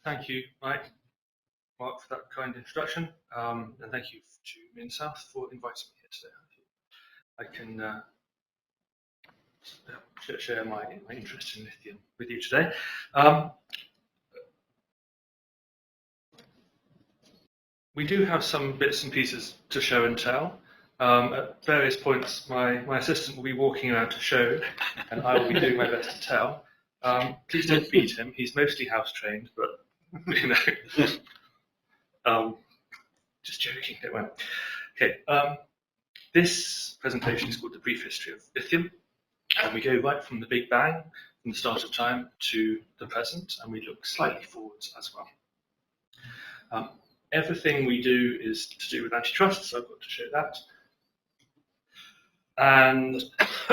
Thank you, Mark, for that kind introduction, and thank you to Minsouth for inviting me here today. I can share my interest in lithium with you today. We do have some bits and pieces to show and tell. At various points, my assistant will be walking around to show, and I will be doing my best to tell. Please don't beat him. He's mostly house trained, but you know, just joking. Don't worry. Okay. This presentation is called The Brief History of Lithium, and we go right from the Big Bang, from the start of time to the present, and we look slightly forwards as well. Everything we do is to do with antitrust, so I've got to show that. And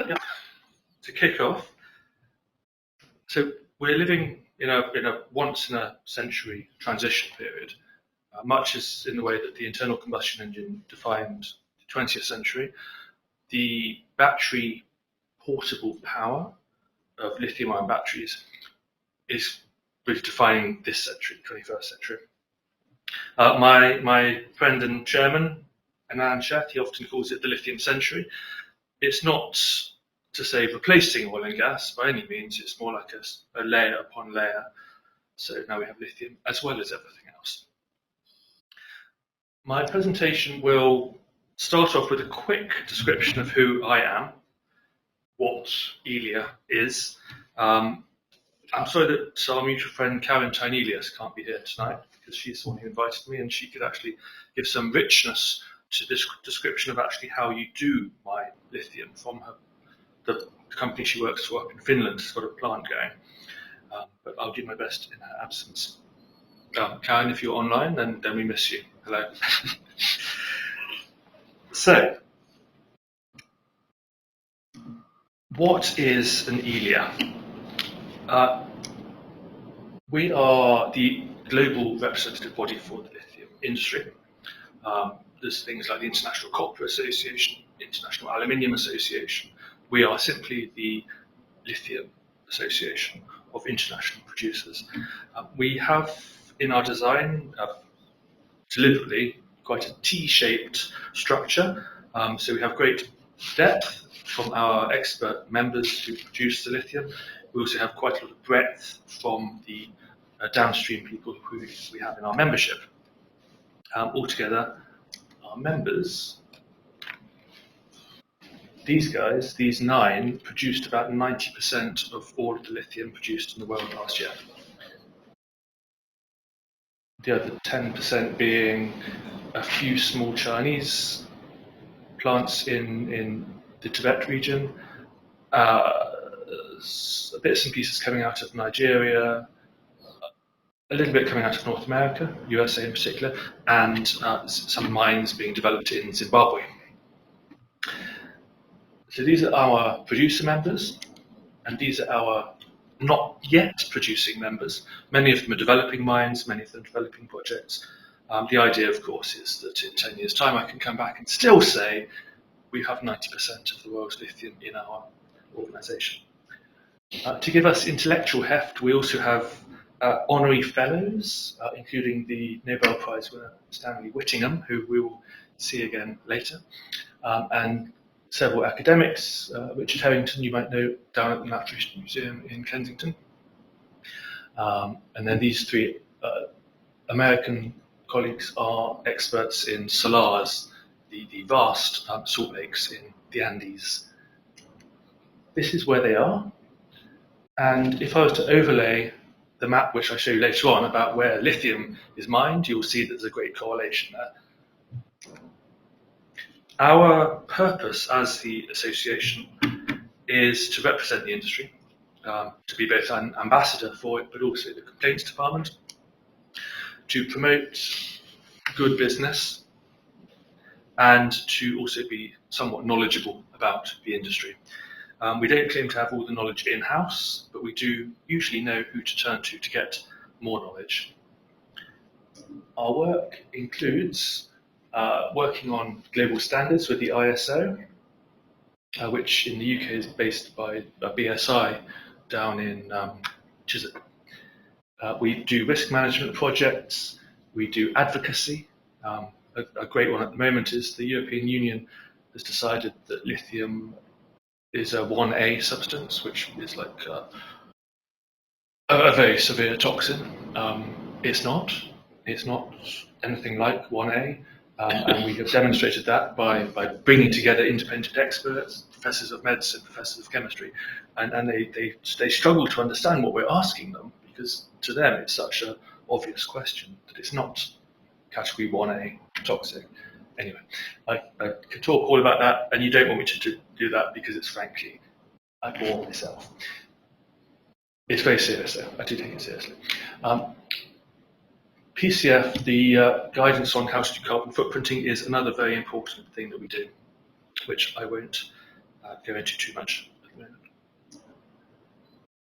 yeah, to kick off, so we're living in a once-in-a-century transition period, much as in the way that the internal combustion engine defined the 20th century. The battery portable power of lithium-ion batteries is really defining this century, 21st century. My friend and chairman, Anand Sheth, he often calls it the lithium century. It's not to say replacing oil and gas by any means, it's more like a layer upon layer. So now we have lithium as well as everything else. My presentation will start off with a quick description of who I am, what ILiA is. I'm sorry that our mutual friend Karen Tynelius can't be here tonight because she's the one who invited me, and she could actually give some richness to this description of actually how you do mine lithium from the company she works for up in Finland has got a plant going. But I'll do my best in her absence. Karen, if you're online, then we miss you. Hello. So, what is an ILiA? We are the global representative body for the lithium industry. There's things like the International Copper Association, International Aluminium Association. We are simply the Lithium Association of International Producers. We have in our design deliberately quite a T-shaped structure. So we have great depth from our expert members who produce the lithium. We also have quite a lot of breadth from the downstream people who we have in our membership. Altogether, our members, these guys, these 9, produced about 90% of all of the lithium produced in the world last year. The other 10% being a few small Chinese plants in the Tibet region, bits and pieces coming out of Nigeria, a little bit coming out of North America, USA in particular, and some mines being developed in Zimbabwe. So these are our producer members, and these are our not yet producing members. Many of them are developing mines, many of them developing projects. The idea, of course, is that in 10 years' time I can come back and still say we have 90% of the world's lithium in our organisation. To give us intellectual heft, we also have honorary fellows, including the Nobel Prize winner Stanley Whittingham, who we will see again later, and several academics. Richard Harrington, you might know, down at the Natural History Museum in Kensington. And then these 3 American colleagues are experts in salars, the vast salt lakes in the Andes. This is where they are. And if I was to overlay the map, which I show you later on, about where lithium is mined, you'll see that there's a great correlation there. Our purpose as the association is to represent the industry, to be both an ambassador for it, but also the complaints department, to promote good business, and to also be somewhat knowledgeable about the industry. We don't claim to have all the knowledge in-house, but we do usually know who to turn to get more knowledge. Our work includes working on global standards with the ISO, which in the UK is based by BSI down in Chiswick. We do risk management projects. We do advocacy. A great one at the moment is the European Union has decided that lithium is a 1A substance, which is like a very severe toxin. It's not. It's not anything like 1A. And we have demonstrated that by bringing together independent experts, professors of medicine, professors of chemistry, and they struggle to understand what we're asking them, because to them it's such an obvious question that it's not category 1A toxic. Anyway, I could talk all about that, and you don't want me to do that because it's frankly, I bore myself. It's very serious though, I do take it seriously. PCF, the guidance on how to do carbon footprinting, is another very important thing that we do, which I won't go into too much at the moment.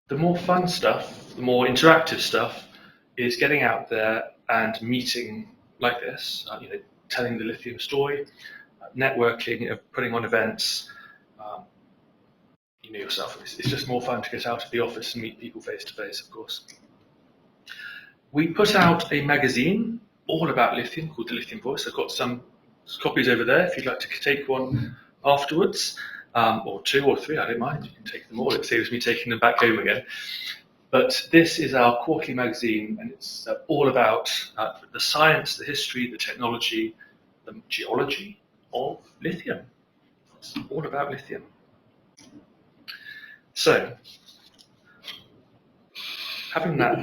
The more fun stuff, the more interactive stuff, is getting out there and meeting like this, telling the lithium story, networking, putting on events. You know yourself, it's just more fun to get out of the office and meet people face to face, of course. We put out a magazine all about lithium called The Lithium Voice. I've got some copies over there if you'd like to take one afterwards, or 2 or 3, I don't mind. You can take them all, it saves me taking them back home again. But this is our quarterly magazine, and it's all about the science, the history, the technology, the geology of lithium. It's all about lithium. So, having that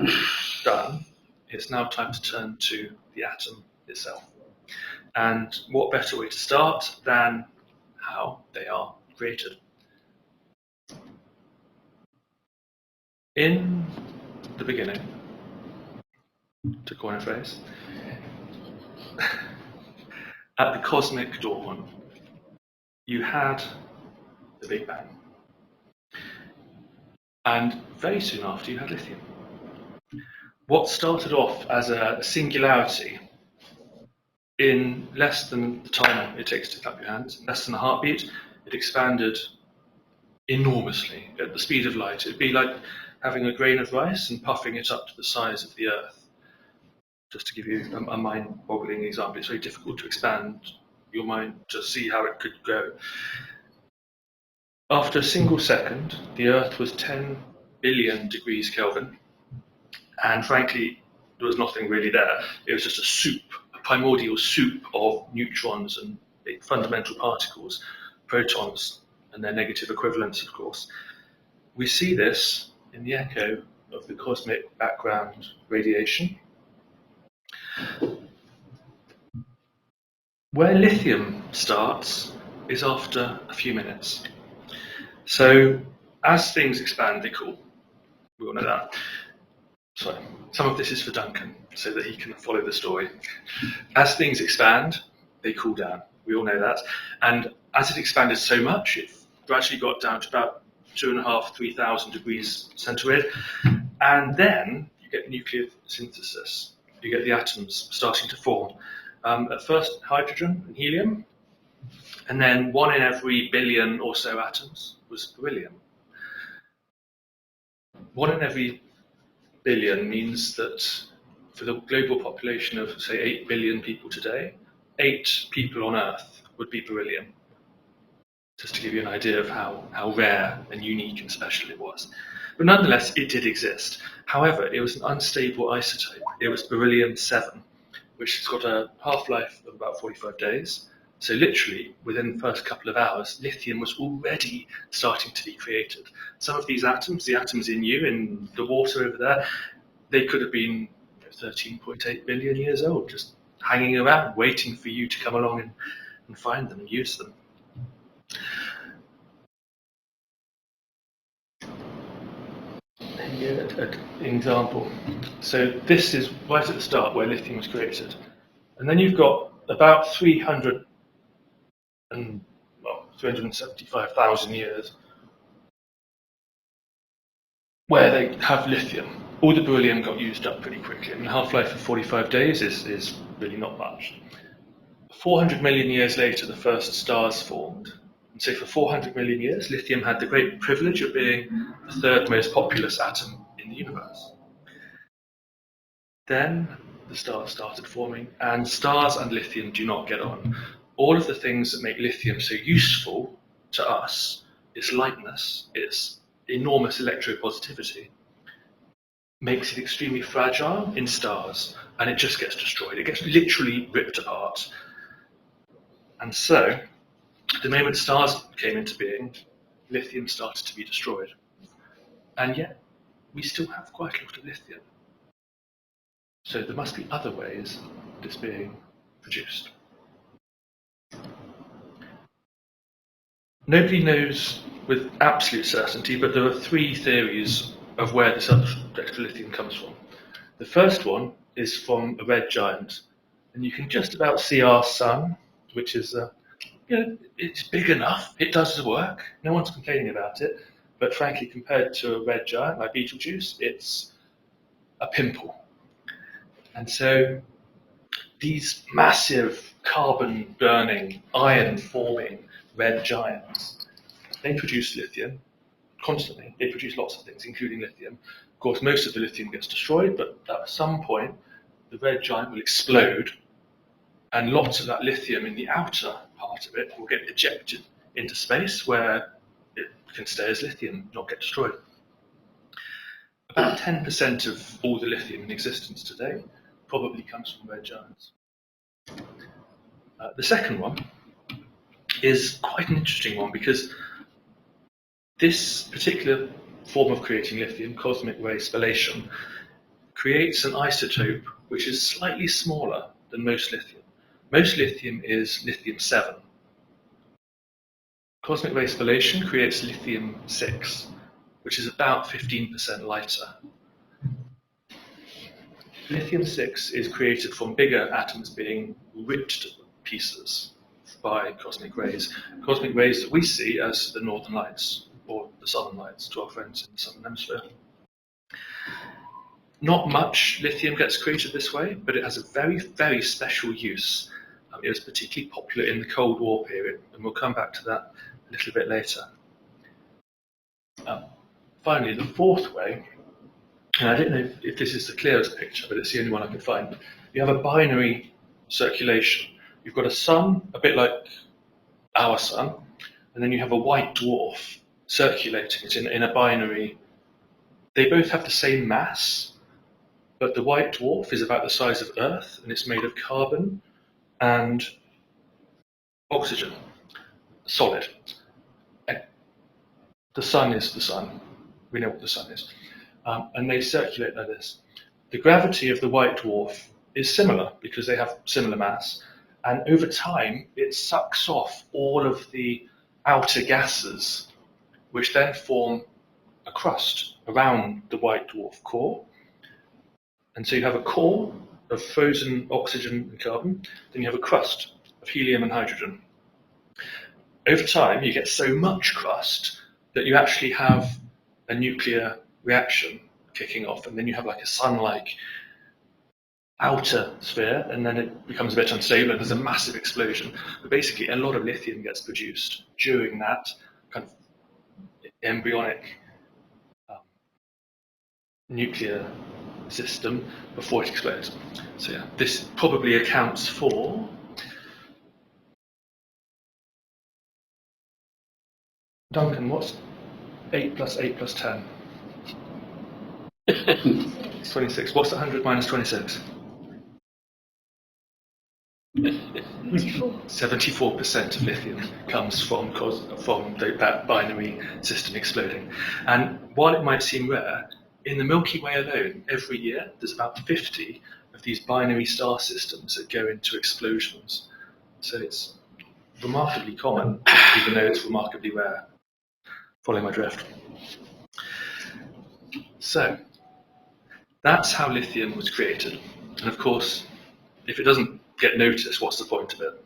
done, it's now time to turn to the atom itself. And what better way to start than how they are created? In the beginning, to coin a phrase, at the cosmic dawn, you had the Big Bang. And very soon after, you had lithium. What started off as a singularity, in less than the time it takes to clap your hands, less than a heartbeat, it expanded enormously at the speed of light. It'd be like having a grain of rice and puffing it up to the size of the Earth. Just to give you a mind-boggling example, it's very difficult to expand your mind to see how it could go. After a single second, the Earth was 10 billion degrees Kelvin, and frankly, there was nothing really there. It was just a soup, a primordial soup of neutrons and fundamental particles, protons, and their negative equivalents, of course. We see this in the echo of the cosmic background radiation. Where lithium starts is after a few minutes. So as things expand, they cool. We all know that. Sorry, some of this is for Duncan, so that he can follow the story. As things expand, they cool down. We all know that. And as it expanded so much, it gradually got down to about 2,500 to 3,000 degrees centigrade. And then you get nuclear synthesis. You get the atoms starting to form. At first, hydrogen and helium, and then 1 in every billion or so atoms was beryllium. 1 in every billion means that for the global population of, say, 8 billion people today, 8 people on Earth would be beryllium. Just to give you an idea of how rare and unique and special it was. But nonetheless, it did exist. However, it was an unstable isotope. It was beryllium-7, which has got a half-life of about 45 days. So literally, within the first couple of hours, lithium was already starting to be created. Some of these atoms, the atoms in you, in the water over there, they could have been 13.8 billion years old, just hanging around, waiting for you to come along and find them and use them. Here, an example. So this is right at the start where lithium was created. And then you've got about 375,000 years where they have lithium. All the beryllium got used up pretty quickly, and the half-life of 45 days is really not much. 400 million years later, the first stars formed. And so for 400 million years, lithium had the great privilege of being the 3rd most populous atom in the universe. Then the stars started forming, and stars and lithium do not get on. All of the things that make lithium so useful to us, its lightness, its enormous electropositivity, makes it extremely fragile in stars, and it just gets destroyed. It gets literally ripped apart. And so, the moment stars came into being, lithium started to be destroyed. And yet, we still have quite a lot of lithium. So there must be other ways that it's being produced. Nobody knows with absolute certainty, but there are three theories of where this extra lithium comes from. The first one is from a red giant, and you can just about see our sun, which is, it's big enough, it does the work, no one's complaining about it, but frankly, compared to a red giant like Betelgeuse, it's a pimple. And so these massive carbon-burning, iron-forming red giants, they produce lithium constantly. They produce lots of things, including lithium. Of course, most of the lithium gets destroyed, but at some point, the red giant will explode, and lots of that lithium in the outer part of it will get ejected into space, where it can stay as lithium, not get destroyed. About 10% of all the lithium in existence today probably comes from red giants. The second one is quite an interesting one, because this particular form of creating lithium, cosmic ray spallation, creates an isotope which is slightly smaller than most lithium. Most lithium is lithium-7. Cosmic ray spallation creates lithium-6, which is about 15% lighter. Lithium-6 is created from bigger atoms being ripped to pieces by cosmic rays that we see as the northern lights, or the southern lights to our friends in the southern hemisphere. Not much lithium gets created this way, but it has a very, very special use. It was particularly popular in the Cold War period, and we'll come back to that a little bit later. Finally, the fourth way, and I don't know if this is the clearest picture, but it's the only one I can find. You have a binary circulation. You've got a sun, a bit like our sun, and then you have a white dwarf circulating it in a binary. They both have the same mass, but the white dwarf is about the size of Earth, and it's made of carbon and oxygen, solid. The sun is the sun. We know what the sun is. And they circulate like this. The gravity of the white dwarf is similar because they have similar mass. And over time, it sucks off all of the outer gases, which then form a crust around the white dwarf core. And so you have a core of frozen oxygen and carbon, then you have a crust of helium and hydrogen. Over time, you get so much crust that you actually have a nuclear reaction kicking off, and then you have like a sun-like outer sphere, and then it becomes a bit unstable and there's a massive explosion. But basically, a lot of lithium gets produced during that kind of embryonic nuclear system before it explodes. So yeah, this probably accounts for Duncan, what's 8 plus 8 plus 10? 26. What's 100 minus 26? 74% of lithium comes from that binary system exploding. And while it might seem rare, in the Milky Way alone, every year there's about 50 of these binary star systems that go into explosions. So it's remarkably common, even though it's remarkably rare. Follow my drift. So that's how lithium was created. And of course, if it doesn't get noticed, what's the point of it?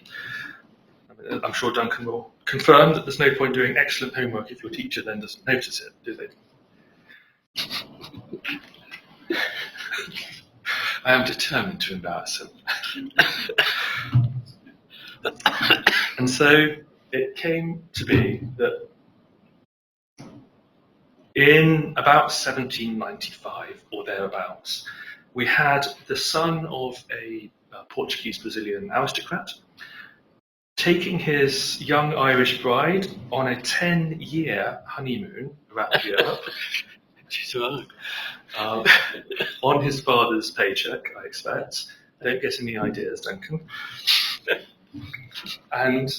I'm sure Duncan will confirm that there's no point doing excellent homework if your teacher then doesn't notice it, do they? I am determined to embarrass him. And so it came to be that in about 1795 or thereabouts, we had the son of a Portuguese-Brazilian aristocrat taking his young Irish bride on a 10-year honeymoon around Europe. On his father's paycheck, I expect. Don't get any ideas, Duncan. And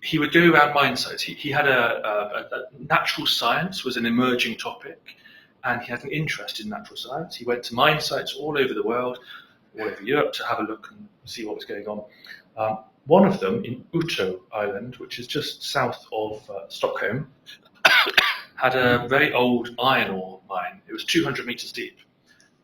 he would go around mine sites. He had a natural science was an emerging topic, and he had an interest in natural science. He went to mine sites all over the world, all over Europe, to have a look and see what was going on. One of them in Uto Island, which is just south of Stockholm, had a very old iron ore mine. It was 200 meters deep.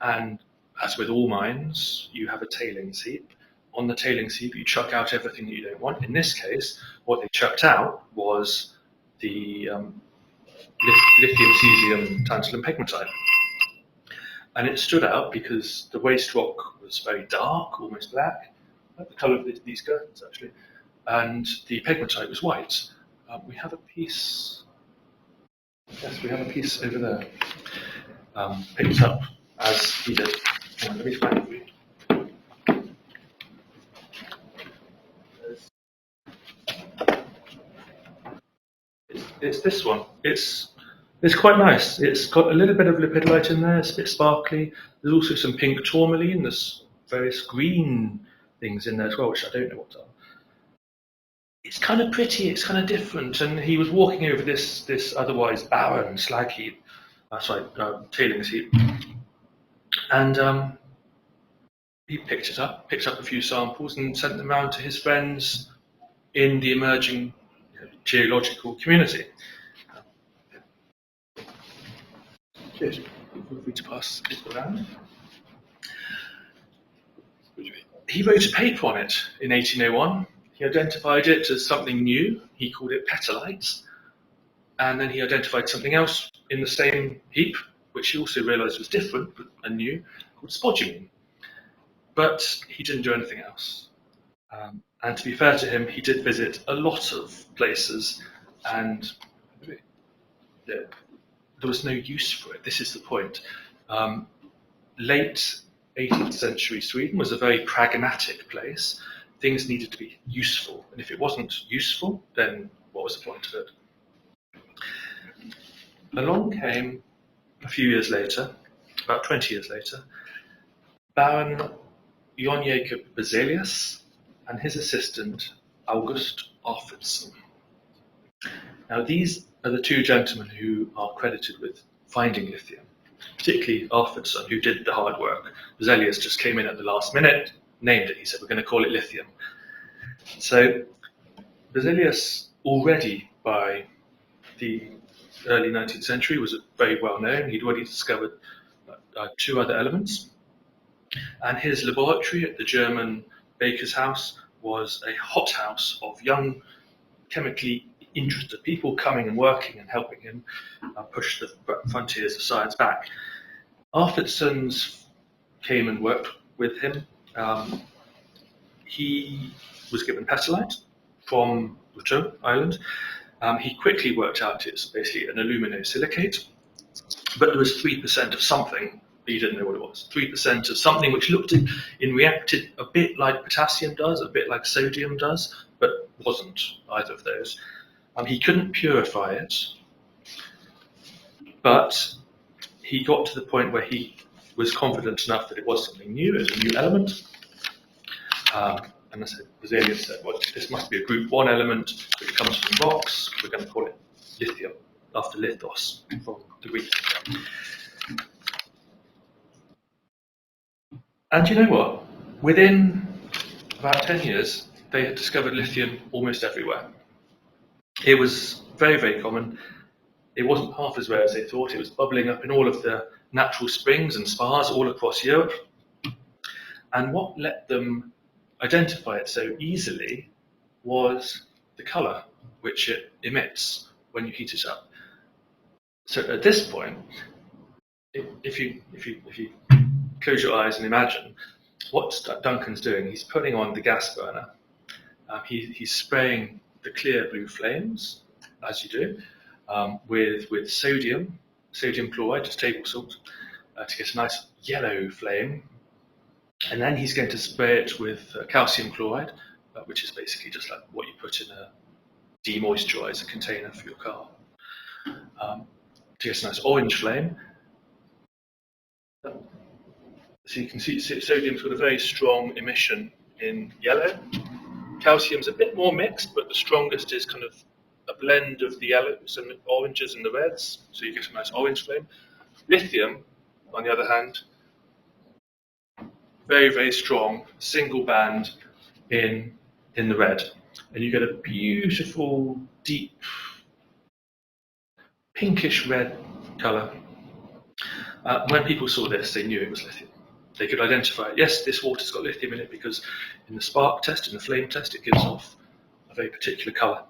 And as with all mines, you have a tailings heap. On the tailings heap, you chuck out everything that you don't want. In this case, what they chucked out was the lithium, cesium, tantalum pegmatite. And it stood out because the waste rock was very dark, almost black, like the colour of these curtains, actually. And the pegmatite was white. We have a piece. Yes, we have a piece over there, picked up as he did. Let me find it for you. It's this one. It's quite nice. It's got a little bit of lepidolite in there. It's a bit sparkly. There's also some pink tourmaline. There's various green things in there as well, which I don't know what are. It's kind of pretty. It's kind of different. And he was walking over this otherwise barren slag heap. Tailings heap. And he picked up a few samples and sent them around to his friends in the emerging geological community. Good. Feel free to pass it around. He wrote a paper on it in 1801. He identified it as something new. He called it petalite. And then he identified something else in the same heap, which he also realised was different and new, called spodumene. But he didn't do anything else. And to be fair to him, he did visit a lot of places, and there was no use for it. This is the point. Late 18th century Sweden was a very pragmatic place. Things needed to be useful, and if it wasn't useful, then what was the point of it? Along came, a few years later, about 20 years later, Baron Jon Jacob Berzelius and his assistant August Arfvedson. Now, these are the two gentlemen who are credited with finding lithium, particularly Arfvedson, who did the hard work. Berzelius just came in at the last minute, named it. He said, "We're going to call it lithium." So Berzelius, already by the early 19th century, was very well known. He'd already discovered two other elements. And his laboratory at the German baker's house was a hothouse of young, chemically interested people coming and working and helping him push the frontiers of science back. Arfvedson's came and worked with him. He was given petalite from Uto Island. He quickly worked out it's basically an aluminosilicate, but there was 3% of something. He didn't know what it was. 3% of something which looked reacted a bit like potassium does, a bit like sodium does, but wasn't either of those. He couldn't purify it, but he got to the point where he was confident enough that it was something new, it was a new element. And as Berzelius said, well, this must be a group 1 element which comes from rocks. We're going to call it lithium, after lithos, from the Greek. And you know what? Within about 10 years, they had discovered lithium almost everywhere. It was very, very common. It wasn't half as rare as they thought. It was bubbling up in all of the natural springs and spas all across Europe. And what let them identify it so easily was the colour which it emits when you heat it up. So at this point, if you close your eyes and imagine what Duncan's doing, he's putting on the gas burner. He's spraying the clear blue flames, as you do, with sodium chloride, just table salt, to get a nice yellow flame. And then he's going to spray it with calcium chloride, which is basically just like what you put in a demoisturizer container for your car, to get a nice orange flame. So you can see sodium's got a very strong emission in yellow. Calcium's a bit more mixed, but the strongest is kind of a blend of the yellows and the oranges and the reds, so you get a nice orange flame. Lithium, on the other hand, very, very strong, single band in the red. And you get a beautiful, deep, pinkish red colour. When people saw this, they knew it was lithium. They could identify it. Yes, this water's got lithium in it because in the spark test, in the flame test, it gives off a very particular colour,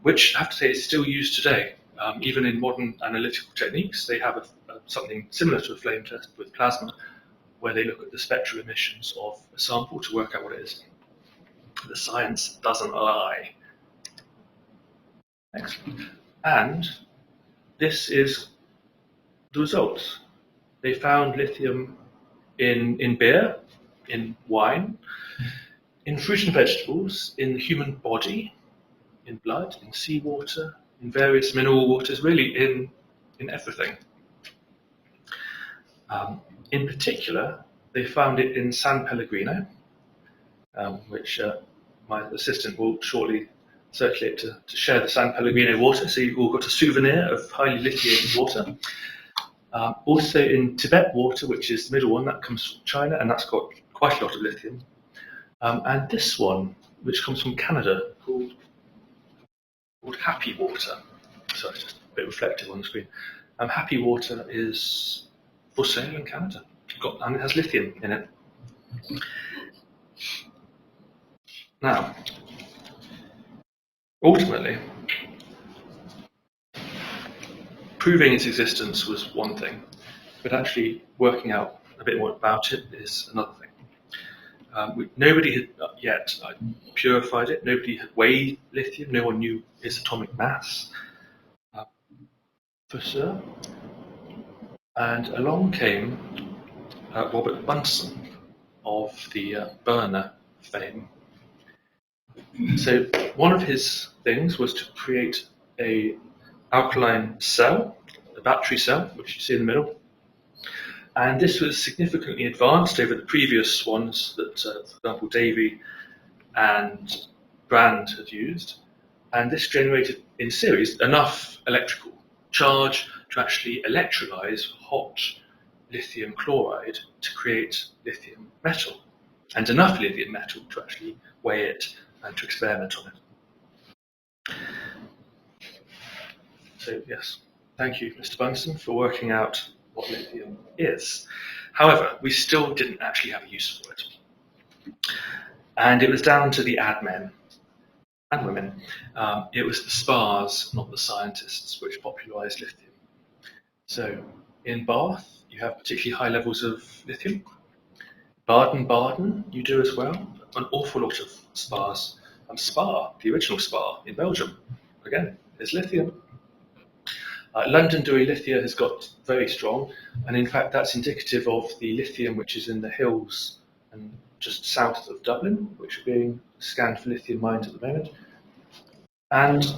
which I have to say is still used today. Even in modern analytical techniques, they have something similar to a flame test with plasma, where they look at the spectral emissions of a sample to work out what it is. The science doesn't lie. Excellent. And this is the results. They found lithium in beer, in wine, in fruit and vegetables, in the human body, in blood, in seawater, in various mineral waters, really in everything. In particular, they found it in San Pellegrino, which my assistant will shortly circulate to share the San Pellegrino water, so you've all got a souvenir of highly lithiated water. Also in Tibet water, which is the middle one, that comes from China, and that's got quite a lot of lithium. And this one, which comes from Canada, called Happy Water. So it's just a bit reflective on the screen. Happy Water is for sale in Canada, and it has lithium in it. Now, ultimately, proving its existence was one thing, but actually working out a bit more about it is another thing. Nobody had yet purified it, nobody had weighed lithium, no one knew its atomic mass, for sure. And along came Robert Bunsen of the burner fame. So one of his things was to create a alkaline cell, a battery cell, which you see in the middle. And this was significantly advanced over the previous ones that, for example, Davy and Brand had used. And this generated in series enough electrical charge to actually electrolyze hot lithium chloride to create lithium metal, and enough lithium metal to actually weigh it and to experiment on it. So yes, thank you, Mr. Bunsen, for working out what lithium is. However, we still didn't actually have a use for it. And it was down to the admin and women. It was the spas, not the scientists, which popularized lithium. So in Bath, you have particularly high levels of lithium. Baden-Baden, you do as well. An awful lot of spas. Spa, the original spa in Belgium, again, is lithium. London Dewey Lithia has got very strong, and in fact that's indicative of the lithium which is in the hills and just south of Dublin, which are being scanned for lithium mines at the moment. And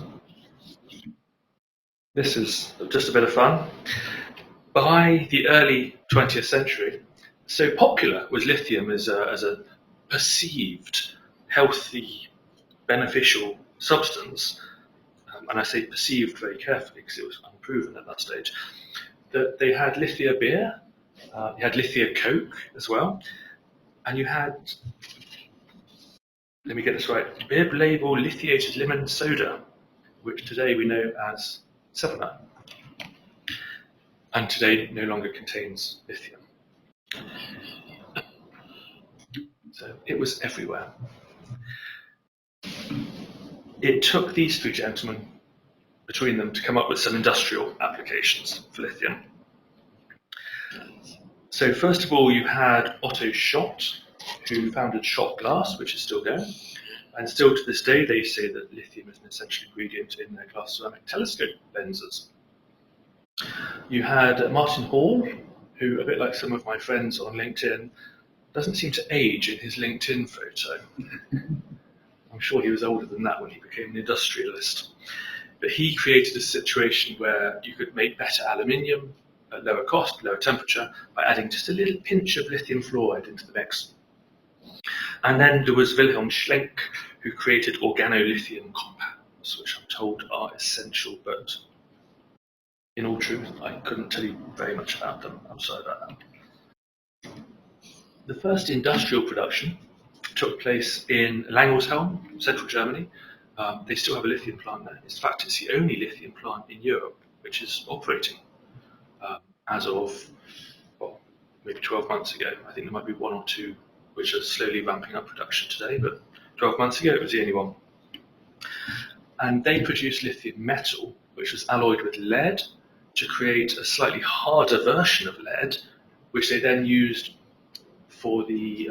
this is just a bit of fun. By the early 20th century, so popular was lithium as a perceived healthy, beneficial substance, and I say perceived very carefully because it was unproven at that stage, that they had Lithia beer, you had Lithia Coke as well, and you had, let me get this right, bib label lithiated lemon soda, which today we know as 7-Up, and today no longer contains lithium. So it was everywhere. It took these three gentlemen between them to come up with some industrial applications for lithium. So first of all, you had Otto Schott, who founded Schott Glass, which is still going, and still to this day they say that lithium is an essential ingredient in their glass ceramic telescope lenses. You had Martin Hall, who, a bit like some of my friends on LinkedIn, doesn't seem to age in his LinkedIn photo. I'm sure he was older than that when he became an industrialist. But he created a situation where you could make better aluminium at lower cost, lower temperature, by adding just a little pinch of lithium fluoride into the mix. And then there was Wilhelm Schlenk, who created organolithium compounds, which I'm told are essential, but in all truth, I couldn't tell you very much about them. I'm sorry about that. The first industrial production took place in Langelsheim, central Germany. They still have a lithium plant there. In fact, it's the only lithium plant in Europe which is operating as of, well, maybe 12 months ago. I think there might be one or two which are slowly ramping up production today, but 12 months ago it was the only one. And they produced lithium metal, which was alloyed with lead to create a slightly harder version of lead, which they then used for the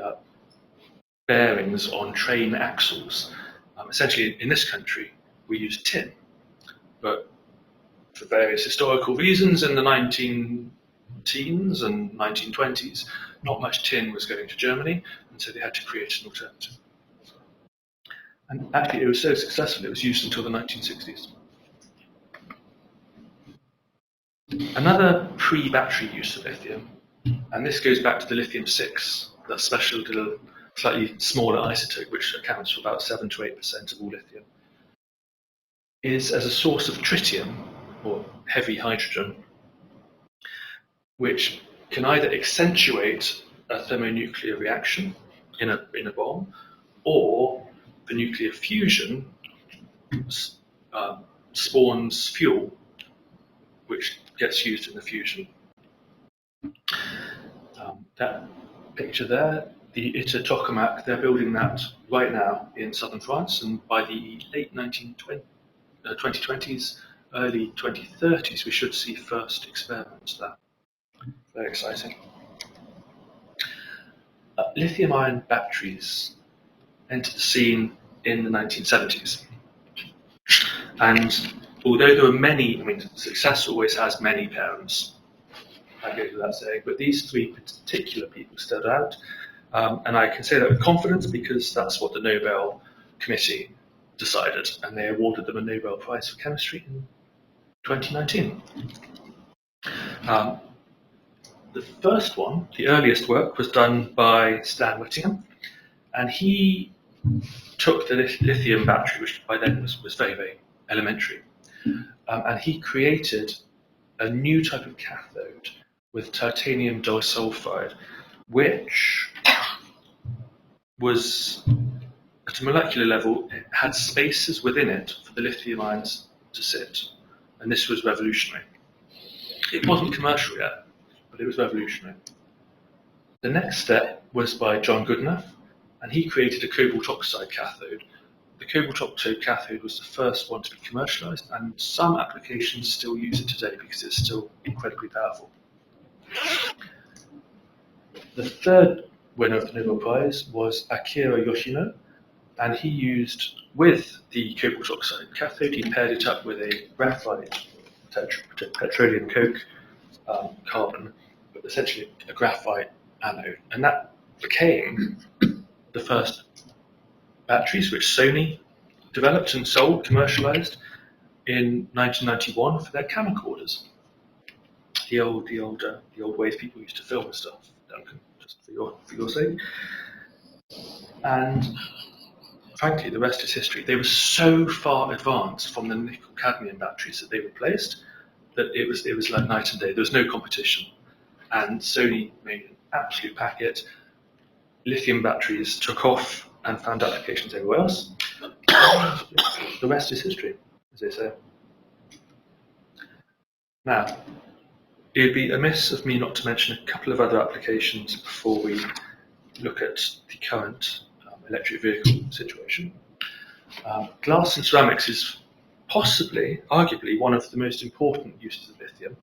bearings on train axles. Essentially, in this country, we use tin, but for various historical reasons in the 19-teens and 1920s, not much tin was going to Germany, and so they had to create an alternative. And actually, it was so successful, it was used until the 1960s. Another pre-battery use of lithium, and this goes back to the lithium-6, the special little, slightly smaller isotope, which accounts for about 7 to 8% of all lithium, is as a source of tritium, or heavy hydrogen, which can either accentuate a thermonuclear reaction in a bomb, or the nuclear fusion spawns fuel, which gets used in the fusion. That picture there, the ITER tokamak, they're building that right now in southern France, and by the late 2020s, early 2030s, we should see first experiments there. Very exciting. Lithium-ion batteries entered the scene in the 1970s. And although there were many, success always has many parents, that goes without saying, but these three particular people stood out. And I can say that with confidence because that's what the Nobel Committee decided, and they awarded them a Nobel Prize for Chemistry in 2019. The first one, the earliest work, was done by Stan Whittingham, and he took the lithium battery, which by then was very, very elementary, and he created a new type of cathode with titanium disulfide, which was, at a molecular level, it had spaces within it for the lithium ions to sit, and this was revolutionary. It wasn't commercial yet, but it was revolutionary. The next step was by John Goodenough, and he created a cobalt oxide cathode. The cobalt oxide cathode was the first one to be commercialized, and some applications still use it today because it's still incredibly powerful. The third winner of the Nobel Prize was Akira Yoshino, and he used, with the cobalt oxide cathode, he paired it up with a graphite petroleum coke carbon, but essentially a graphite anode, and that became the first batteries which Sony developed and sold, commercialized in 1991 for their camcorders. The old ways people used to film stuff, Duncan, just for your sake. And frankly, the rest is history. They were so far advanced from the nickel cadmium batteries that they replaced that it was like night and day. There was no competition, and Sony made an absolute packet. Lithium batteries took off and found applications everywhere else. The rest is history, as they say. Now, it would be amiss of me not to mention a couple of other applications before we look at the current electric vehicle situation. Glass and ceramics is possibly, arguably, one of the most important uses of lithium.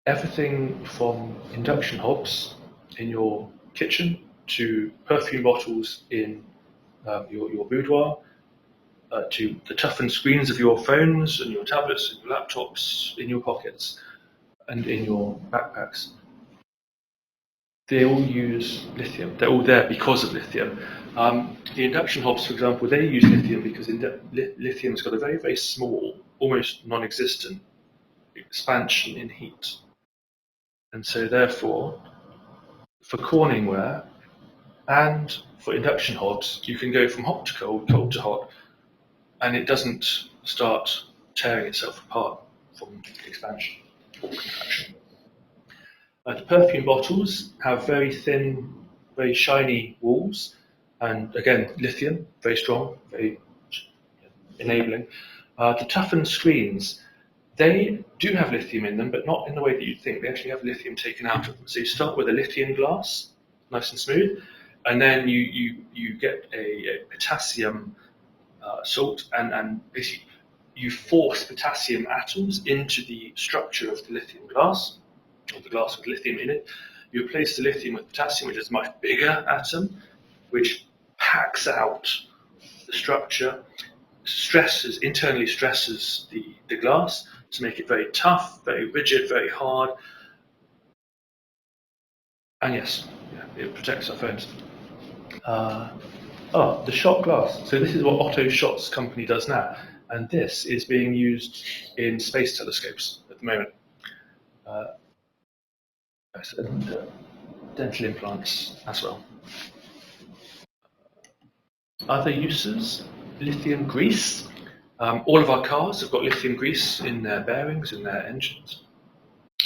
Everything from induction hobs in your kitchen to perfume bottles in your boudoir to the toughened screens of your phones and your tablets and your laptops in your pockets and in your backpacks. They all use lithium. They're all there because of lithium. The induction hobs, for example, they use lithium because lithium's got a very, very small, almost non-existent expansion in heat. And so therefore, for Corning ware and for induction hobs, you can go from hot to cold, cold to hot, and it doesn't start tearing itself apart from expansion or contraction. The perfume bottles have very thin, very shiny walls, and again, lithium, very strong, very enabling. The toughened screens, they do have lithium in them, but not in the way that you'd think. They actually have lithium taken out of them. So you start with a lithium glass, nice and smooth, and then you get a potassium salt, and basically you force potassium atoms into the structure of the lithium glass, or the glass with lithium in it. You replace the lithium with potassium, which is a much bigger atom, which packs out the structure, internally stresses the glass to make it very tough, very rigid, very hard. And yes, it protects our phones. The shot glass. So this is what Otto Schott's company does now. And this is being used in space telescopes at the moment. And dental implants as well. Other uses, lithium grease. All of our cars have got lithium grease in their bearings, in their engines.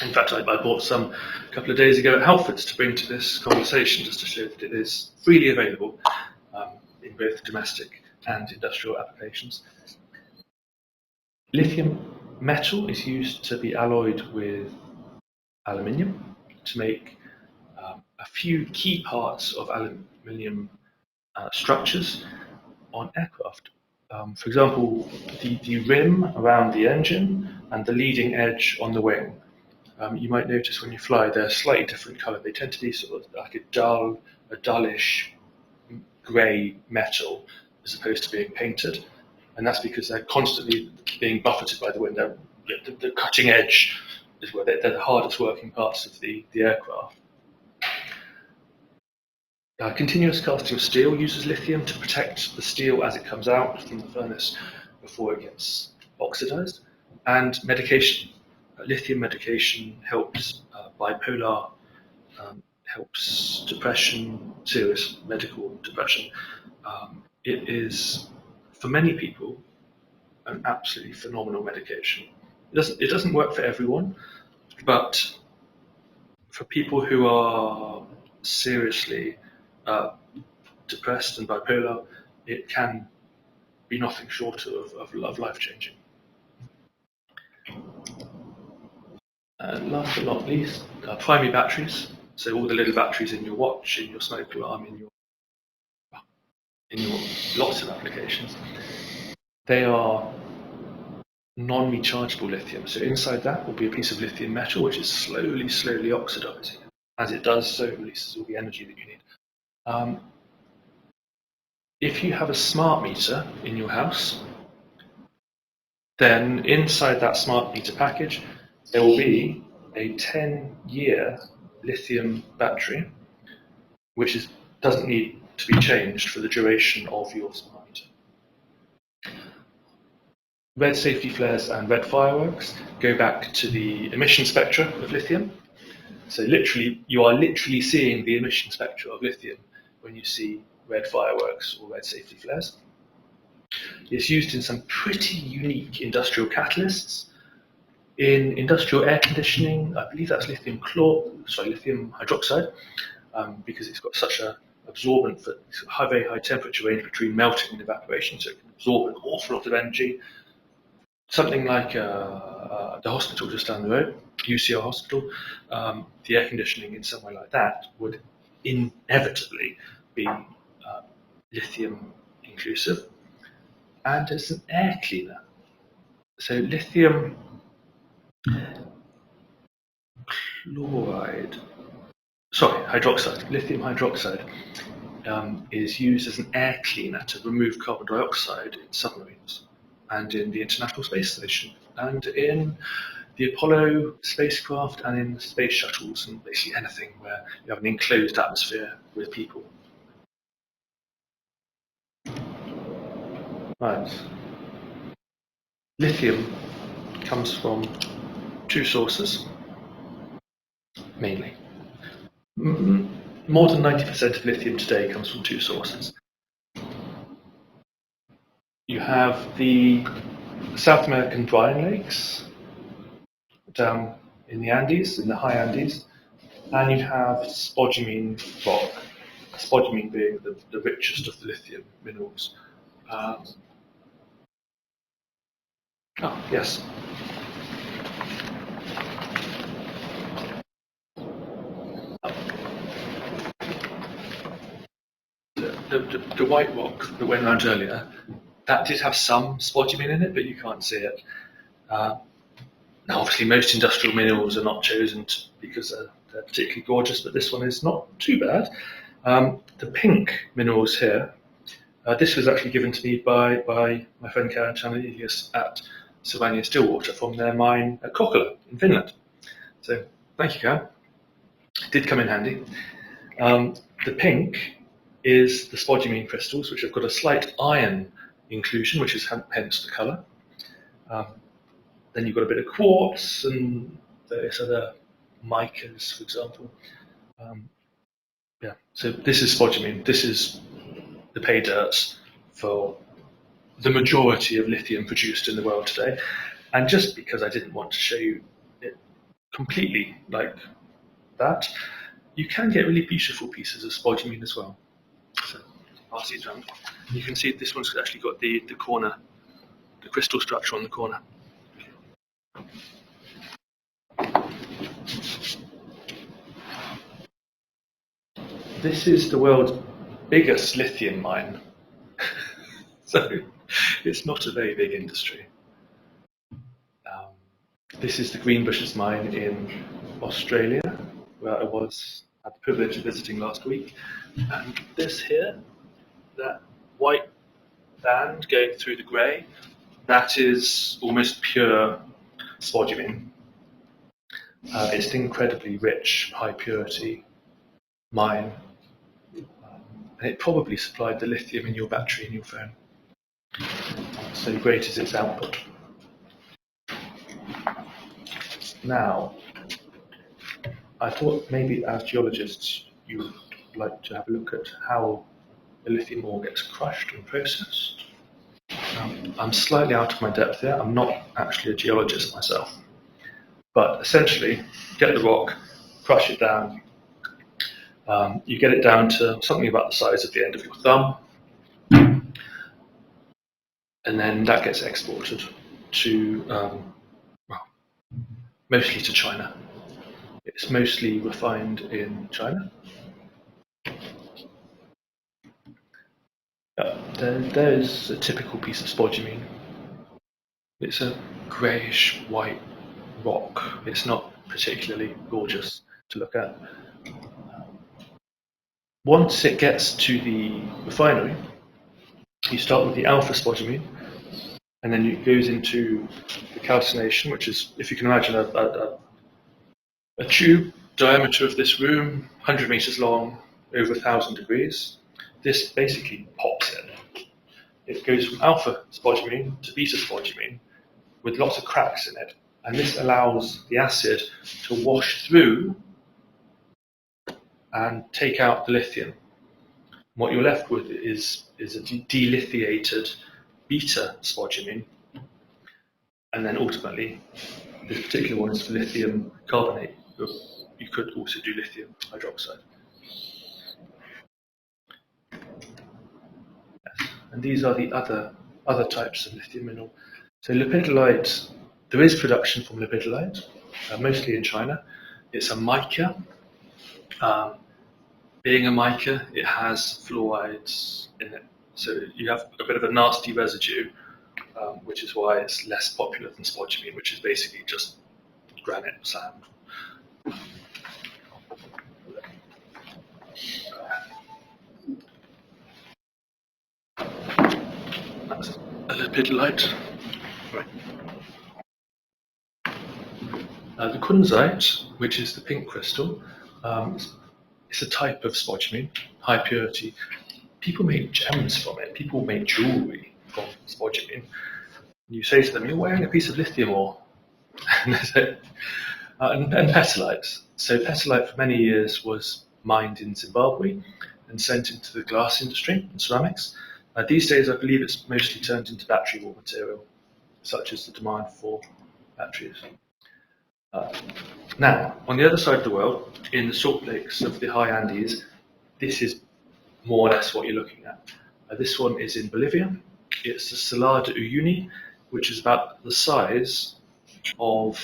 In fact, I bought some a couple of days ago at Halfords to bring to this conversation, just to show that it is freely available in both domestic and industrial applications. Lithium metal is used to be alloyed with aluminium to make a few key parts of aluminium structures on aircraft. For example, the rim around the engine and the leading edge on the wing. You might notice when you fly, they're slightly different colour. They tend to be sort of like a dullish grey metal as opposed to being painted. And that's because they're constantly being buffeted by the wind. The cutting edge is where they're the hardest working parts of the aircraft. Continuous casting steel uses lithium to protect the steel as it comes out from the furnace before it gets oxidized. And medication. Lithium medication helps bipolar, helps depression, serious medical depression. It is, for many people, an absolutely phenomenal medication. It doesn't work for everyone, but for people who are seriously depressed and bipolar, it can be nothing short of life-changing. And last but not least, primary batteries. So all the little batteries in your watch, in your smoke alarm, in your lots of applications. They are non-rechargeable lithium. So inside that will be a piece of lithium metal, which is slowly oxidizing. As it does, so it releases all the energy that you need. If you have a smart meter in your house, then inside that smart meter package, there will be a 10-year lithium battery, which doesn't need to be changed for the duration of your smart meter. Red safety flares and red fireworks go back to the emission spectra of lithium. So you are literally seeing the emission spectra of lithium when you see red fireworks or red safety flares. It's used in some pretty unique industrial catalysts. In industrial air conditioning, I believe that's lithium hydroxide, because it's got such an absorbent for very high temperature range between melting and evaporation, so it can absorb an awful lot of energy. Something like the hospital just down the road, UCL Hospital, the air conditioning in somewhere like that would inevitably be lithium inclusive. And it's an air cleaner. So lithium hydroxide, lithium hydroxide is used as an air cleaner to remove carbon dioxide in submarines and in the International Space Station and in the Apollo spacecraft and in space shuttles and basically anything where you have an enclosed atmosphere with people. Right. Lithium comes from two sources, mainly. More than 90% of lithium today comes from two sources. You have the South American brine lakes down in the Andes, in the high Andes, and you have spodumene rock, spodumene being the richest of the lithium minerals. Yes. The white rock that went around earlier, that did have some spodumene in it, but you can't see it. Now, obviously, most industrial minerals are not chosen because they're particularly gorgeous, but this one is not too bad. The pink minerals here, this was actually given to me by my friend Karen Chanelius at Sylvania Stillwater from their mine at Kokkola in Finland. So, thank you, Karen. It did come in handy. The pink is the spodumene crystals, which have got a slight iron inclusion, which is hence the colour. Then you've got a bit of quartz and various other micas, for example. So this is spodumene. This is the pay dirt for the majority of lithium produced in the world today. And just because I didn't want to show you it completely like that, you can get really beautiful pieces of spodumene as well. So I'll pass it around. You can see this one's actually got the corner, the crystal structure on the corner. This is the world's biggest lithium mine. So it's not a very big industry. This is the Greenbushes mine in Australia, where I had the privilege of visiting last week. And this here, that white band going through the grey, that is almost pure spodumene. It's an incredibly rich, high purity mine. And it probably supplied the lithium in your battery in your phone. So great is its output. Now, I thought maybe as geologists you would like to have a look at how the lithium ore gets crushed and processed. I'm slightly out of my depth here. I'm not actually a geologist myself. But essentially, get the rock, crush it down. You get it down to something about the size of the end of your thumb. And then that gets exported to, mostly to China. It's mostly refined in China. There's a typical piece of spodumene. It's a greyish white rock. It's not particularly gorgeous to look at. Once it gets to the refinery, you start with the alpha spodumene, and then it goes into the calcination, which is, if you can imagine, a tube diameter of this room, 100 meters long, over 1,000 degrees. This basically pops it. It goes from alpha spodumene to beta spodumene with lots of cracks in it, and this allows the acid to wash through and take out the lithium. What you're left with is a delithiated beta spodumene, and then ultimately, this particular one is for lithium carbonate. You could also do lithium hydroxide. Yes. And these are the other types of lithium mineral. So lepidolite, there is production from lepidolite, mostly in China. It's a mica. Being a mica, it has fluorides in it. So you have a bit of a nasty residue, which is why it's less popular than spodumene, which is basically just granite sand. That's a little bit light. Right. The kunzite, which is the pink crystal, it's a type of spodumene, high purity. People make gems from it. People make jewelry from spodumene. You say to them, "You're wearing a piece of lithium ore," and petalite. So petalite for many years was mined in Zimbabwe and sent into the glass industry and ceramics. These days, I believe it's mostly turned into battery raw material, such as the demand for batteries. Now, on the other side of the world, in the salt lakes of the high Andes, this is more or less what you're looking at. This one is in Bolivia. It's the Salar de Uyuni, which is about the size of,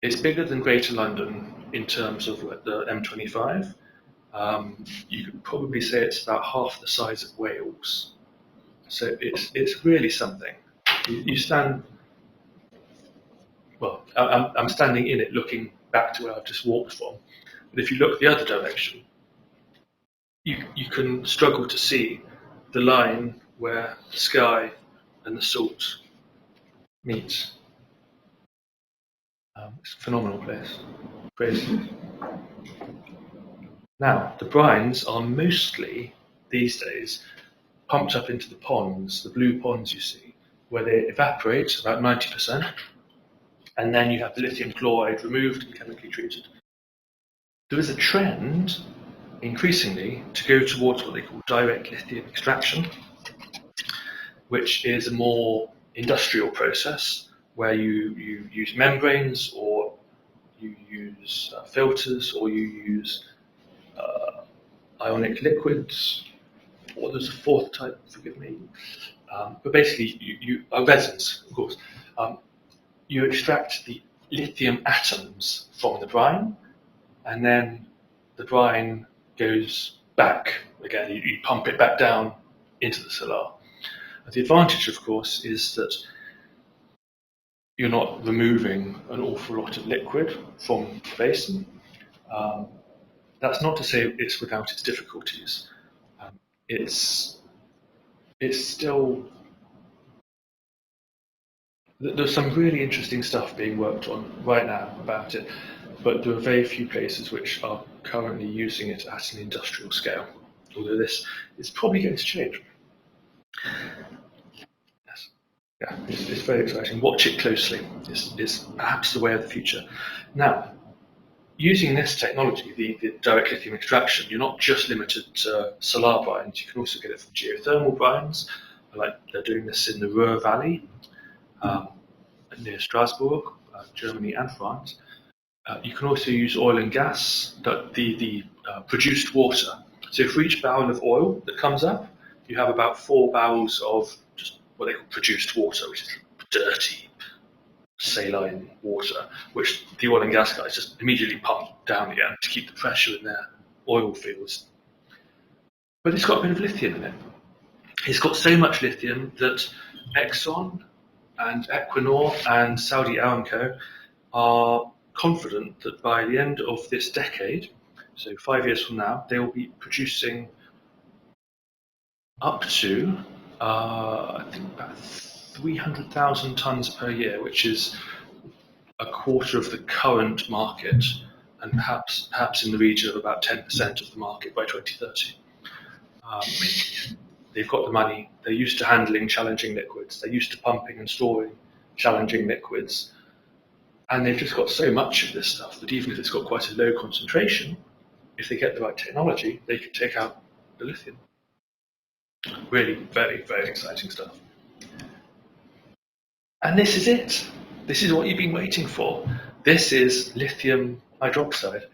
it's bigger than Greater London in terms of the M25. You could probably say it's about half the size of Wales. So it's really something. You stand, well, I'm standing in it looking back to where I've just walked from. But if you look the other direction, you can struggle to see the line where the sky and the salt meet. It's a phenomenal place. Crazy. Now, the brines are mostly, these days, pumped up into the ponds, the blue ponds you see, where they evaporate about 90%, and then you have the lithium chloride removed and chemically treated. There is a trend, increasingly, to go towards what they call direct lithium extraction, which is a more industrial process where you use membranes, or you use filters, or you use ionic liquids, or there's a fourth type, forgive me. But basically, you resins, of course. You extract the lithium atoms from the brine, and then the brine goes back again. You pump it back down into the salar. The advantage, of course, is that you're not removing an awful lot of liquid from the basin. That's not to say it's without its difficulties. It's still, there's some really interesting stuff being worked on right now about it, but there are very few places which are currently using it at an industrial scale, although this is probably going to change. Yes. Yeah, it's very exciting. Watch it closely. It's perhaps the way of the future. Now, using this technology, the direct lithium extraction, you're not just limited to salar brines. You can also get it from geothermal brines, like they're doing this in the Ruhr Valley near Strasbourg, Germany and France. You can also use oil and gas, the produced water. So for each barrel of oil that comes up, you have about 4 barrels of just what they call produced water, which is dirty, saline water, which the oil and gas guys just immediately pump down again to keep the pressure in their oil fields. But it's got a bit of lithium in it. It's got so much lithium that Exxon and Equinor and Saudi Aramco are confident that by the end of this decade, so 5 years from now, they will be producing up to, I think, about 300,000 tons per year, which is a quarter of the current market, and perhaps in the region of about 10% of the market by 2030. They've got the money. They're used to handling challenging liquids. They're used to pumping and storing challenging liquids. And they've just got so much of this stuff that even if it's got quite a low concentration, if they get the right technology, they can take out the lithium. Really very, very exciting stuff. And this is it. This is what you've been waiting for. This is lithium hydroxide.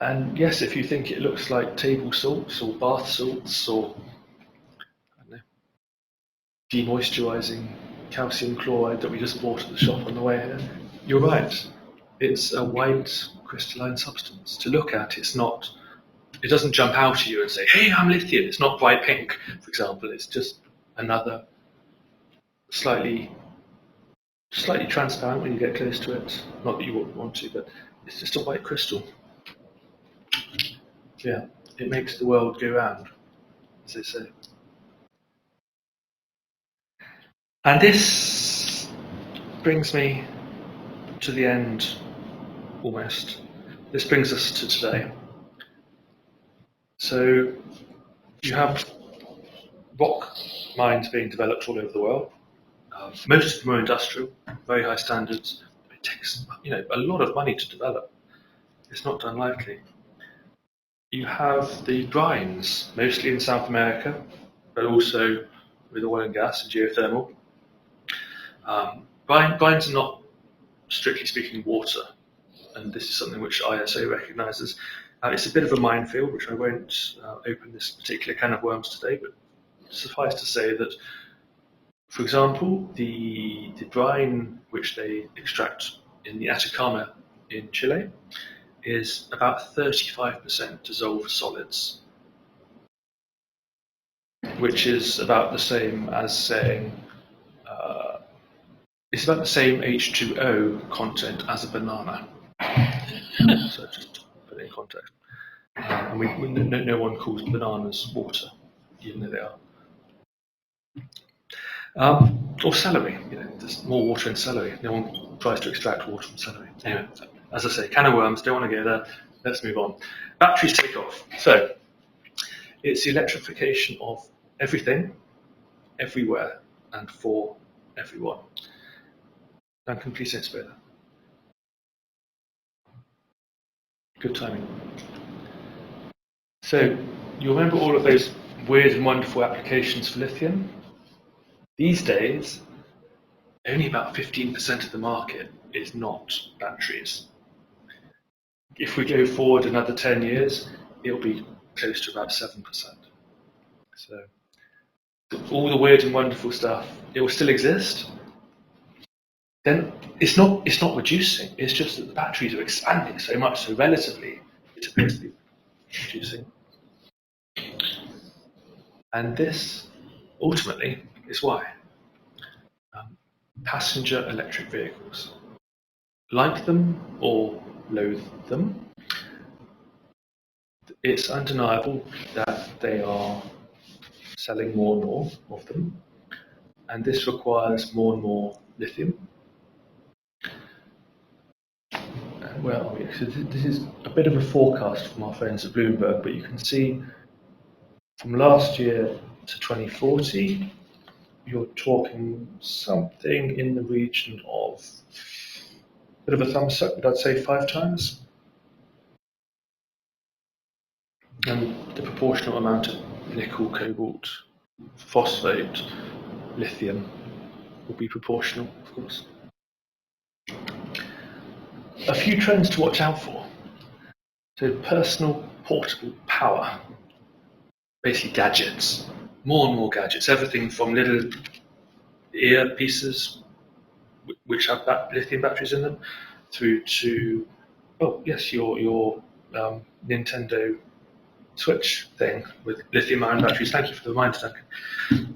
And yes, if you think it looks like table salts or bath salts or, I don't know, demoisturizing calcium chloride that we just bought at the shop on the way here, you're right. It's a white crystalline substance. To look at, it doesn't jump out at you and say, "Hey, I'm lithium." It's not bright pink, for example. It's just another slightly transparent when you get close to it. Not that you wouldn't want to, but it's just a white crystal. Yeah, it makes the world go round, as they say. And this brings me to the end, almost. This brings us to today. So you have rock mines being developed all over the world. Most of them are industrial, very high standards. It takes a lot of money to develop. It's not done lightly. You have the brines, mostly in South America, but also with oil and gas and geothermal. Brines are not, strictly speaking, water, and this is something which ISO recognises. It's a bit of a minefield, which I won't open this particular can of worms today, but suffice to say that, for example, the brine which they extract in the Atacama in Chile is about 35% dissolved solids, which is about the same as saying it's about the same H2O content as a banana. So just to put it in context. And no one calls bananas water, even though they are. Or celery, there's more water in celery. No one tries to extract water from celery. Anyway, as I say, can of worms, don't want to go there. Let's move on. Batteries take off. So it's the electrification of everything, everywhere, and for everyone. Duncan, please don't spare that. Good timing. So you remember all of those weird and wonderful applications for lithium? These days, only about 15% of the market is not batteries. If we go forward another 10 years, it'll be close to about 7%. So all the weird and wonderful stuff, it will still exist. Then it's not reducing, it's just that the batteries are expanding so much, so relatively it appears to be reducing. And this ultimately is why. Passenger electric vehicles. Like them or loathe them, it's undeniable that they are selling more and more of them, and this requires more and more lithium. Where are we? So this is a bit of a forecast from our friends at Bloomberg, but you can see from last year to 2040, you're talking something in the region of, a bit of a thumbs up, but I'd say 5 times. And the proportional amount of nickel, cobalt, phosphate, lithium will be proportional, of course. A few trends to watch out for. So personal portable power, basically gadgets, more and more gadgets, everything from little earpieces which have lithium batteries in them, through to, oh yes, your Nintendo Switch thing with lithium-ion batteries. Thank you for the reminder, Duncan.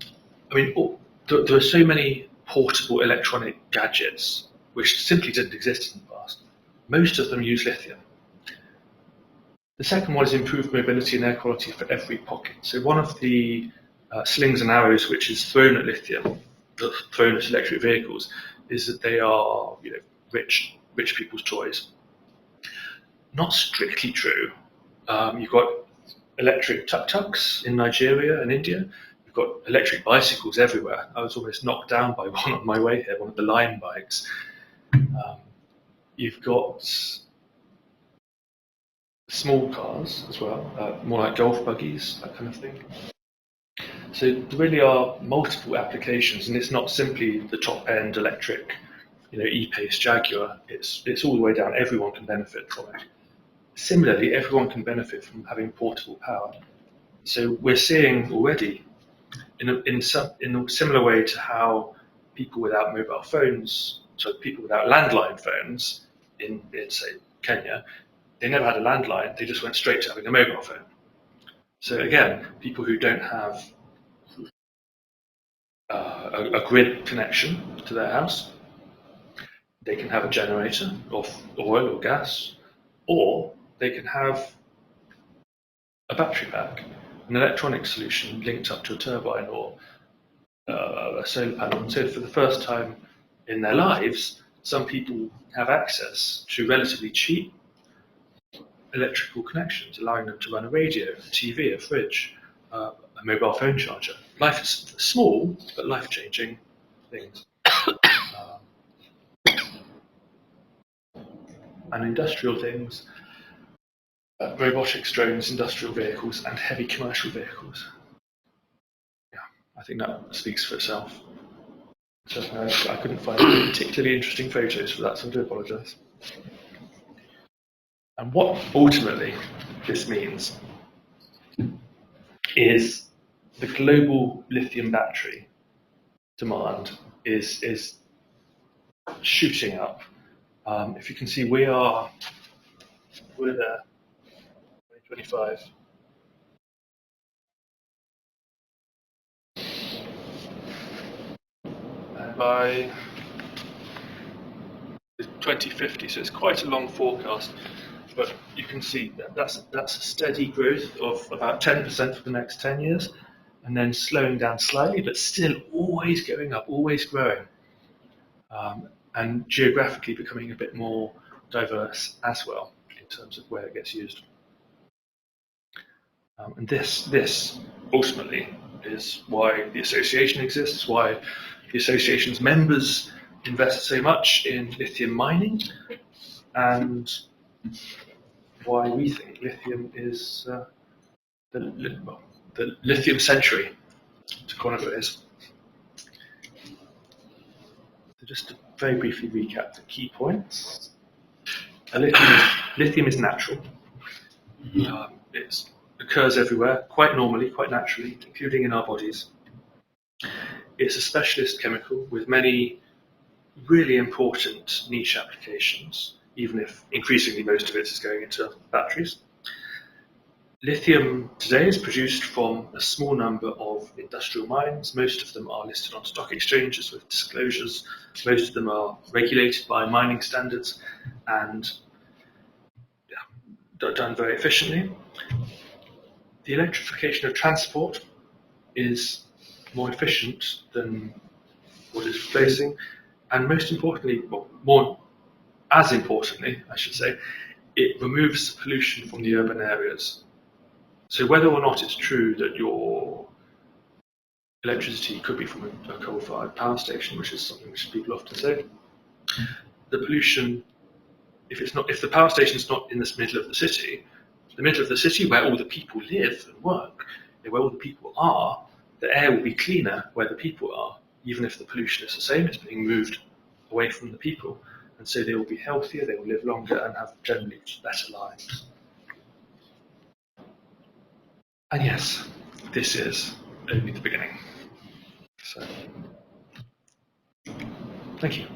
I mean, there are so many portable electronic gadgets which simply didn't exist in the past. Most of them use lithium. The second one is improved mobility and air quality for every pocket. So one of the slings and arrows which is thrown at lithium, thrown at electric vehicles, is that they are rich people's toys. Not strictly true. You've got electric tuk-tuks in Nigeria and India. You've got electric bicycles everywhere. I was almost knocked down by one on my way here, one of the Line bikes. You've got small cars as well, more like golf buggies, that kind of thing. So there really are multiple applications, and it's not simply the top-end electric, E-Pace Jaguar. It's all the way down. Everyone can benefit from it. Similarly, everyone can benefit from having portable power. So we're seeing already, in a similar way to how people without mobile phones, so people without landline phones in say Kenya, they never had a landline, they just went straight to having a mobile phone. So again, people who don't have a grid connection to their house, they can have a generator of oil or gas, or they can have a battery pack, an electronic solution linked up to a turbine or a solar panel. And so for the first time in their lives, some people have access to relatively cheap electrical connections, allowing them to run a radio, a TV, a fridge, a mobile phone charger. Life is small, but life-changing things. And industrial things, robotics, drones, industrial vehicles, and heavy commercial vehicles. Yeah, I think that speaks for itself. So I couldn't find any particularly interesting photos for that, so I do apologise. And what ultimately this means is the global lithium battery demand is shooting up. If you can see, we're there, 2025. And by 2050, so it's quite a long forecast, but you can see that's a steady growth of about 10% for the next 10 years, and then slowing down slightly, but still always going up, always growing, and geographically becoming a bit more diverse as well in terms of where it gets used. And this ultimately is why the association exists, why the association's members invest so much in lithium mining, and why we think lithium is the lithium century, to coin a phrase. So just to very briefly recap the key points. Lithium is natural. It occurs everywhere, quite normally, quite naturally, including in our bodies. It's a specialist chemical with many really important niche applications, even if increasingly most of it is going into batteries. Lithium today is produced from a small number of industrial mines. Most of them are listed on stock exchanges with disclosures. Most of them are regulated by mining standards and done very efficiently. The electrification of transport is more efficient than what is replacing, and most importantly, as importantly, I should say, it removes pollution from the urban areas. So whether or not it's true that your electricity could be from a coal-fired power station, which is something which people often say, the pollution, if the power station is not in the middle of the city where all the people live and work, where all the people are, the air will be cleaner where the people are, even if the pollution is the same. It's being moved away from the people, and so they will be healthier, they will live longer, and have generally better lives. And yes, this is only the beginning. So, thank you.